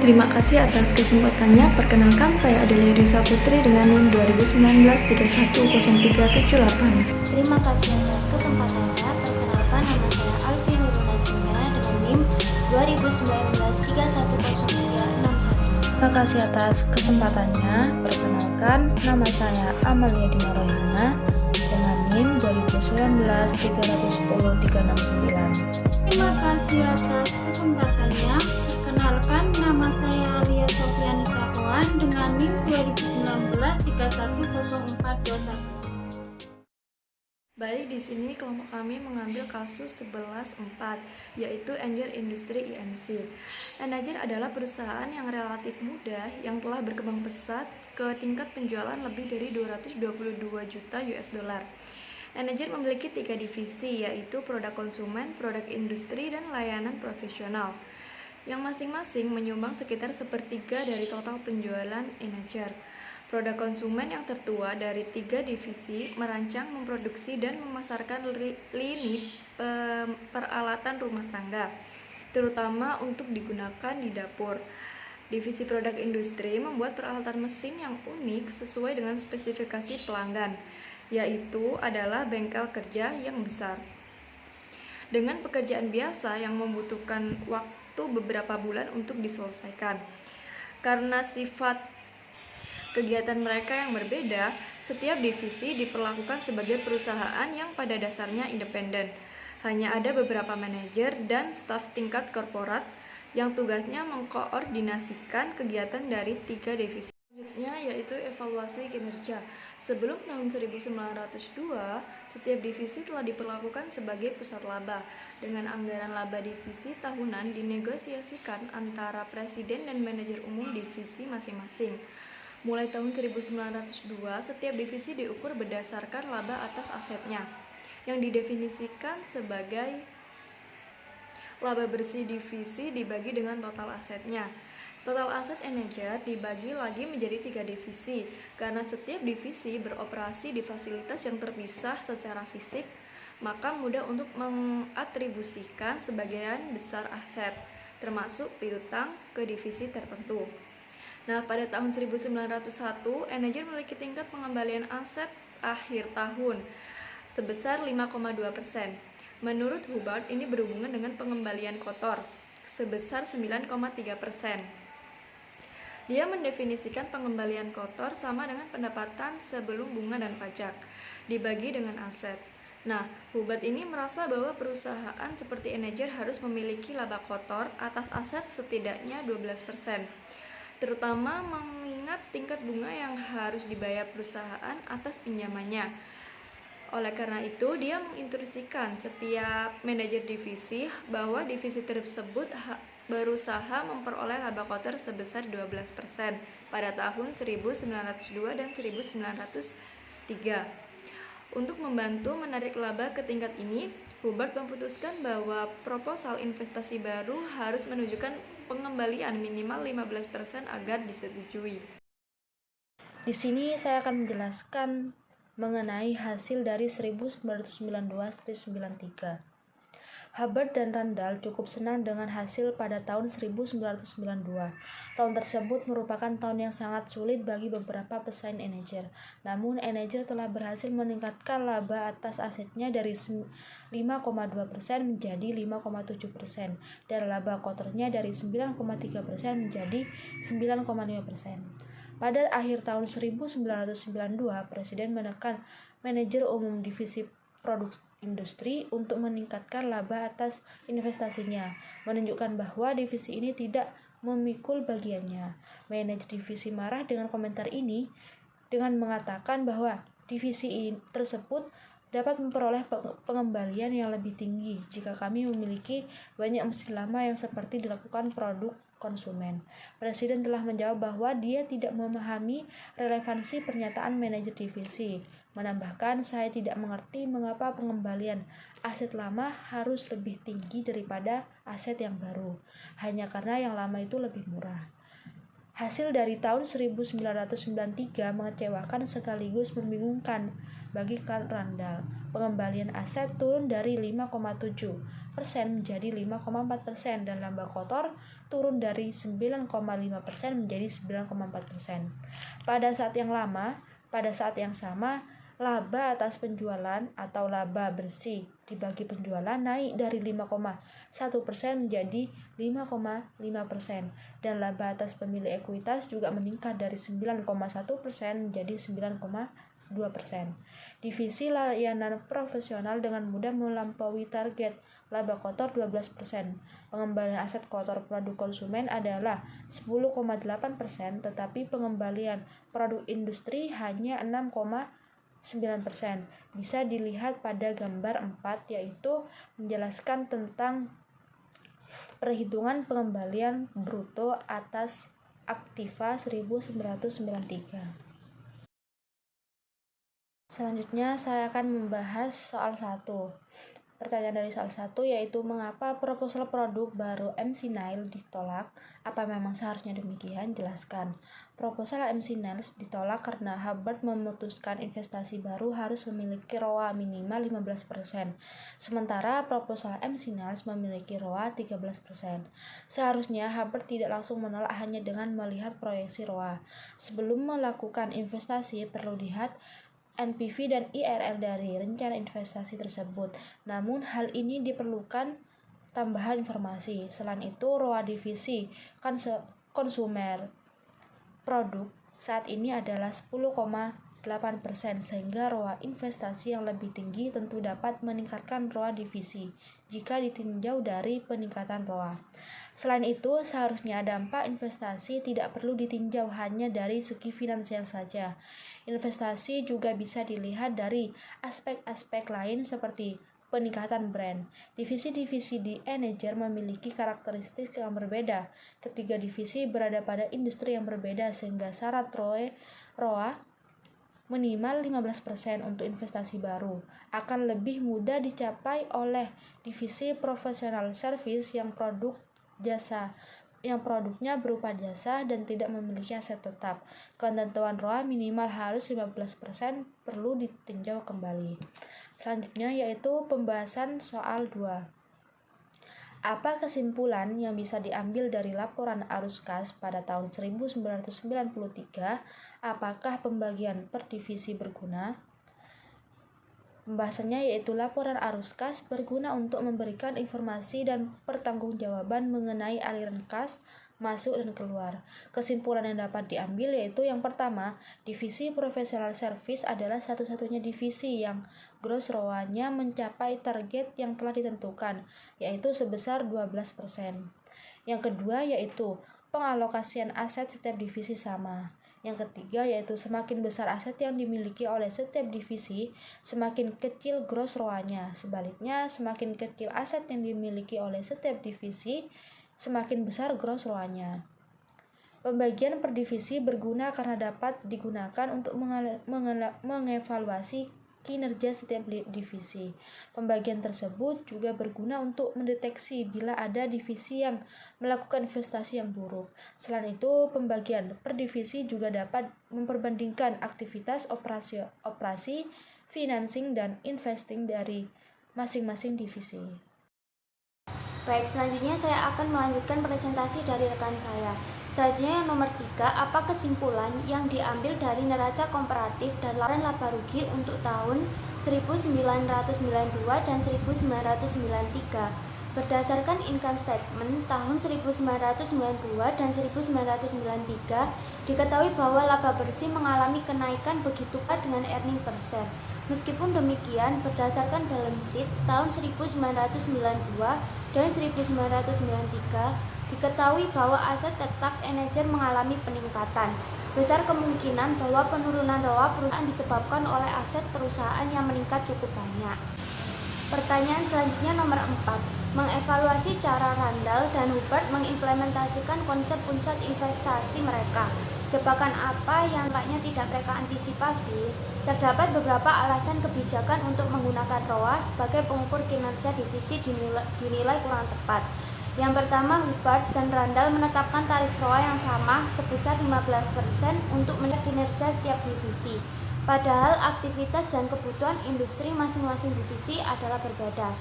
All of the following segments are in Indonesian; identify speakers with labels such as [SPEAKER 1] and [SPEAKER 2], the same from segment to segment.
[SPEAKER 1] Terima kasih atas kesempatannya. Perkenalkan, saya Adelia Desa Putri dengan NIM 2019-310378.
[SPEAKER 2] Terima kasih atas kesempatannya. Perkenalkan, nama saya Alfi Nurul Najmia dengan NIM 2019-310361.
[SPEAKER 3] Terima kasih atas kesempatannya. Perkenalkan, nama saya Amalia Dimaroyana dengan NIM 2019-310-369.
[SPEAKER 4] Terima kasih atas kesempatannya. Perkenalkan, nama saya Lia Sofiani Kapuan dengan NIM 2019-310421.
[SPEAKER 1] Baik, di sini kelompok kami mengambil kasus 11.4, yaitu Enjer Industri INC. Enager adalah perusahaan yang relatif muda yang telah berkembang pesat ke tingkat penjualan lebih dari 222 juta US dollar. Enager memiliki 3 divisi, yaitu produk konsumen, produk industri, dan layanan profesional, yang masing-masing menyumbang sekitar sepertiga dari total penjualan Enager. Produk konsumen yang tertua dari 3 divisi merancang, memproduksi, dan memasarkan lini peralatan rumah tangga, terutama untuk digunakan di dapur. Divisi produk industri membuat peralatan mesin yang unik sesuai dengan spesifikasi pelanggan, yaitu adalah bengkel kerja yang besar. Dengan pekerjaan biasa yang membutuhkan waktu beberapa bulan untuk diselesaikan. Karena sifat kegiatan mereka yang berbeda, setiap divisi diperlakukan sebagai perusahaan yang pada dasarnya independen. Hanya ada beberapa manajer dan staf tingkat korporat yang tugasnya mengkoordinasikan kegiatan dari 3 divisi. Selanjutnya yaitu evaluasi kinerja. Sebelum tahun 1902, setiap divisi telah diperlakukan sebagai pusat laba, dengan anggaran laba divisi tahunan dinegosiasikan antara presiden dan manajer umum divisi masing-masing. Mulai tahun 1902, setiap divisi diukur berdasarkan laba atas asetnya, yang didefinisikan sebagai laba bersih divisi dibagi dengan total asetnya. Total aset Enager dibagi lagi menjadi 3 divisi, karena setiap divisi beroperasi di fasilitas yang terpisah secara fisik, maka mudah untuk mengatribusikan sebagian besar aset, termasuk piutang, ke divisi tertentu. Nah, pada tahun 1901, Enager memiliki tingkat pengembalian aset akhir tahun sebesar 5,2%. Menurut Hubbard, ini berhubungan dengan pengembalian kotor sebesar 9,3%. Dia mendefinisikan pengembalian kotor sama dengan pendapatan sebelum bunga dan pajak dibagi dengan aset. Nah, Hubbard ini merasa bahwa perusahaan seperti Enager harus memiliki laba kotor atas aset setidaknya 12%, terutama mengingat tingkat bunga yang harus dibayar perusahaan atas pinjamannya. Oleh karena itu, dia menginstruksikan setiap manajer divisi bahwa divisi tersebut berusaha memperoleh laba kotor sebesar 12% pada tahun 1902 dan 1903. Untuk membantu menarik laba ke tingkat ini, Hubbard memutuskan bahwa proposal investasi baru harus menunjukkan pengembalian minimal 15% agar disetujui.
[SPEAKER 3] Di sini saya akan menjelaskan mengenai hasil dari 1992-93. Hubbard dan Randall cukup senang dengan hasil pada tahun 1992. Tahun tersebut merupakan tahun yang sangat sulit bagi beberapa pesaing Enager. Namun, Enager telah berhasil meningkatkan laba atas asetnya dari 5,2% menjadi 5,7%, dan laba kotornya dari 9,3% menjadi 9,5%. Pada akhir tahun 1992, Presiden menekan manajer umum divisi produk industri untuk meningkatkan laba atas investasinya, menunjukkan bahwa divisi ini tidak memikul bagiannya. Manajer divisi marah dengan komentar ini dengan mengatakan bahwa divisi tersebut dapat memperoleh pengembalian yang lebih tinggi jika kami memiliki banyak mesin lama yang seperti dilakukan produk konsumen. Presiden telah menjawab bahwa dia tidak memahami relevansi pernyataan manajer divisi. Menambahkan, saya tidak mengerti mengapa pengembalian aset lama harus lebih tinggi daripada aset yang baru, hanya karena yang lama itu lebih murah. Hasil dari tahun 1993 mengecewakan sekaligus membingungkan bagi Randall. Pengembalian aset turun dari 5,7% menjadi 5,4% dan laba kotor turun dari 9,5% menjadi 9,4%. Pada saat yang sama, laba atas penjualan atau laba bersih dibagi penjualan naik dari 5,1% menjadi 5,5% dan laba atas pemilik ekuitas juga meningkat dari 9,1% menjadi 9,2%. Divisi layanan profesional dengan mudah melampaui target laba kotor 12%. Pengembalian aset kotor produk konsumen adalah 10,8%, tetapi pengembalian produk industri hanya 6,9%. Bisa dilihat pada gambar 4, yaitu menjelaskan tentang perhitungan pengembalian bruto atas aktiva 1993. Selanjutnya saya akan membahas soal 1. Pertanyaan dari soal 1 yaitu mengapa proposal produk baru MC Nile ditolak? Apa memang seharusnya demikian? Jelaskan. Proposal MC Nile ditolak karena Hubbard memutuskan investasi baru harus memiliki ROA minimal 15%, sementara proposal MC Nile memiliki ROA 13%. Seharusnya Hubbard tidak langsung menolak hanya dengan melihat proyeksi ROA. Sebelum melakukan investasi perlu lihat NPV dan IRR dari rencana investasi tersebut. Namun hal ini diperlukan tambahan informasi. Selain itu, ROA divisi konsumer produk saat ini adalah 10,8%, sehingga ROA investasi yang lebih tinggi tentu dapat meningkatkan ROA divisi jika ditinjau dari peningkatan ROA. Selain itu, seharusnya dampak investasi tidak perlu ditinjau hanya dari segi finansial saja. Investasi juga bisa dilihat dari aspek-aspek lain seperti peningkatan brand. Divisi-divisi di Enager memiliki karakteristik yang berbeda. Ketiga divisi berada pada industri yang berbeda sehingga syarat ROA minimal 15% untuk investasi baru akan lebih mudah dicapai oleh divisi professional service yang produknya berupa jasa dan tidak memiliki aset tetap. Ketentuan ROA minimal harus 15% perlu ditinjau kembali. Selanjutnya yaitu pembahasan soal 2. Apa kesimpulan yang bisa diambil dari laporan arus kas pada tahun 1993? Apakah pembagian per divisi berguna? Pembahasannya yaitu laporan arus kas berguna untuk memberikan informasi dan pertanggungjawaban mengenai aliran kas masuk dan keluar. Kesimpulan yang dapat diambil yaitu yang pertama, divisi professional service adalah satu-satunya divisi yang gross ROA-nya mencapai target yang telah ditentukan, yaitu sebesar 12%. Yang kedua yaitu pengalokasian aset setiap divisi sama. Yang ketiga yaitu semakin besar aset yang dimiliki oleh setiap divisi, semakin kecil gross ROA-nya. Sebaliknya, semakin kecil aset yang dimiliki oleh setiap divisi, semakin besar gross ROA-nya. Pembagian per divisi berguna karena dapat digunakan untuk mengevaluasi kinerja setiap divisi. Pembagian tersebut juga berguna untuk mendeteksi bila ada divisi yang melakukan investasi yang buruk. Selain itu, pembagian per divisi juga dapat memperbandingkan aktivitas operasi, financing, dan investing dari masing-masing divisi.
[SPEAKER 2] Baik, selanjutnya saya akan melanjutkan presentasi dari rekan saya. Selanjutnya yang nomor 3, apa kesimpulan yang diambil dari neraca komparatif dan laporan laba rugi untuk tahun 1992 dan 1993. Berdasarkan income statement tahun 1992 dan 1993, diketahui bahwa laba bersih mengalami kenaikan begitu cepat dengan earning per share. Meskipun demikian, berdasarkan balance sheet tahun 1992 dan 1993, diketahui bahwa aset tetap Enager mengalami peningkatan. Besar kemungkinan bahwa penurunan ROA perusahaan disebabkan oleh aset perusahaan yang meningkat cukup banyak. Pertanyaan selanjutnya nomor 4. Mengevaluasi cara Randall dan Hubbard mengimplementasikan konsep pusat investasi mereka. Jebakan apa yang tampaknya tidak mereka antisipasi? Terdapat beberapa alasan kebijakan untuk menggunakan ROA sebagai pengukur kinerja divisi dinilai kurang tepat. Yang pertama, Hubbard dan Randall menetapkan tarif ROA yang sama sebesar 15% untuk menilai kinerja setiap divisi. Padahal aktivitas dan kebutuhan industri masing-masing divisi adalah berbeda.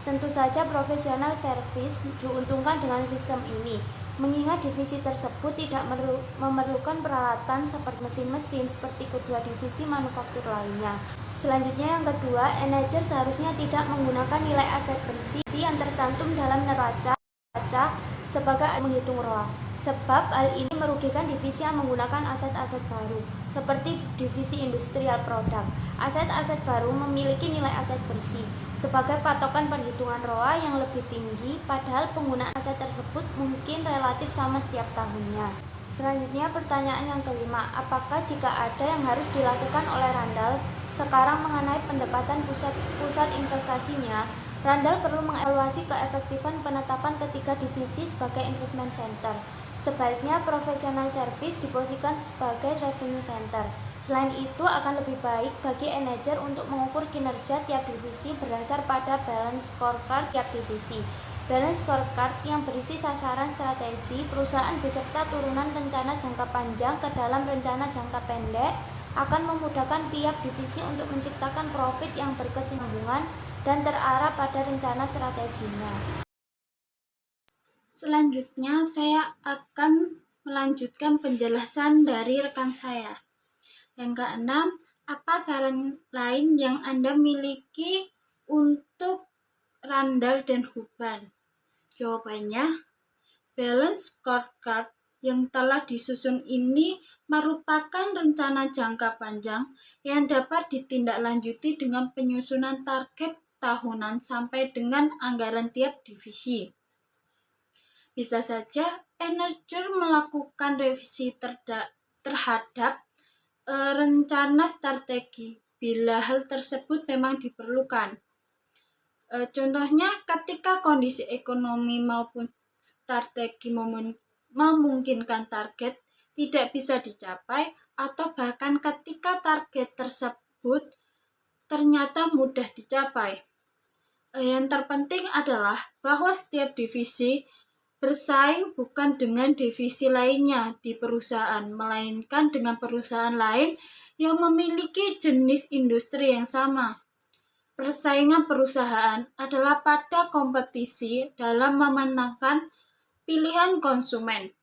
[SPEAKER 2] Tentu saja profesional service diuntungkan dengan sistem ini, mengingat divisi tersebut tidak memerlukan peralatan seperti mesin-mesin seperti kedua divisi manufaktur lainnya. Selanjutnya yang kedua, manajer seharusnya tidak menggunakan nilai aset bersih yang tercantum dalam neraca sebagai menghitung ROA, sebab hal ini merugikan divisi yang menggunakan aset-aset baru, seperti divisi industrial produk. Aset-aset baru memiliki nilai aset bersih sebagai patokan perhitungan ROA yang lebih tinggi, padahal penggunaan aset tersebut mungkin relatif sama setiap tahunnya. Selanjutnya pertanyaan yang kelima, apakah jika ada yang harus dilakukan oleh Randall sekarang mengenai pendekatan pusat investasinya, Randall perlu mengevaluasi keefektifan penetapan ketiga divisi sebagai investment center. Sebaliknya, professional service diposisikan sebagai revenue center. Selain itu, akan lebih baik bagi manajer untuk mengukur kinerja tiap divisi berdasar pada balance scorecard tiap divisi. Balance scorecard yang berisi sasaran strategi perusahaan beserta turunan rencana jangka panjang ke dalam rencana jangka pendek akan memudahkan tiap divisi untuk menciptakan profit yang berkesinambungan dan terarah pada rencana strateginya.
[SPEAKER 4] Selanjutnya, saya akan melanjutkan penjelasan dari rekan saya. Yang keenam, apa saran lain yang Anda miliki untuk Randall dan Hubbard? Jawabannya, balance scorecard yang telah disusun ini merupakan rencana jangka panjang yang dapat ditindaklanjuti dengan penyusunan target tahunan sampai dengan anggaran tiap divisi. Bisa saja manajer melakukan revisi terhadap rencana strategi bila hal tersebut memang diperlukan. Contohnya ketika kondisi ekonomi maupun strategi memungkinkan target tidak bisa dicapai, atau bahkan ketika target tersebut ternyata mudah dicapai. Yang terpenting adalah bahwa setiap divisi bersaing bukan dengan divisi lainnya di perusahaan, melainkan dengan perusahaan lain yang memiliki jenis industri yang sama. Persaingan perusahaan adalah pada kompetisi dalam memenangkan pilihan konsumen.